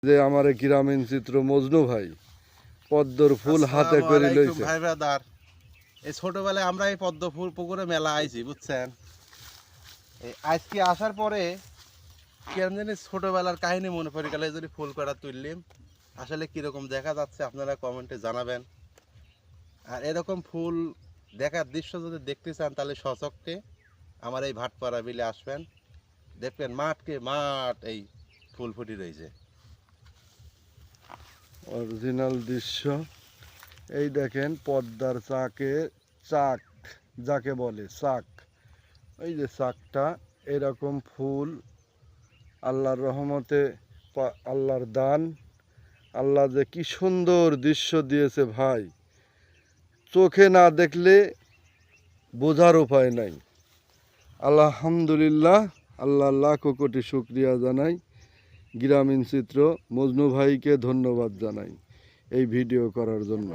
যে আমার গ্রামীণ চিত্র মজনু ভাই পদ্মর ফুল হাতে করে লইছে। ভাই ব্রাদার, এই ছোটবেলায় আমরা এই পদ্ম ফুল পুকুরে মেলা আইছি বুঝছেন। এই আজকে আসার পরে কেন জানি ছোটবেলার কাহিনী মনে পড়ে গেলে যদি ফুল করা তুললিম। আসলে কিরকম দেখা যাচ্ছে আপনারা কমেন্টে জানাবেন। আর এরকম ফুল দেখার দৃশ্য যদি দেখতে চান তাহলে সচক্ষে আমার এই ভাটপাড়া বিলে আসবেন, দেখবেন মাঠকে মাঠ এই ফুল ফুটি রয়েছে। অরিজিনাল দৃশ্য এই দেখেন পদ্মার চাক যাকে বলে চাক, এই যে চাকটা এরকম ফুল আল্লাহর রহমতে, আল্লাহর দান। আল্লাহ যে কি সুন্দর দৃশ্য দিয়েছে ভাই, চোখে না দেখলে বোঝার উপায় নাই। আলহামদুলিল্লাহ, আল্লাহ লাখ কোটি শুকরিয়া জানাই। গ্রামীণ চিত্র মজনু ভাইকে ধন্যবাদ জানাই এই ভিডিও করার জন্য।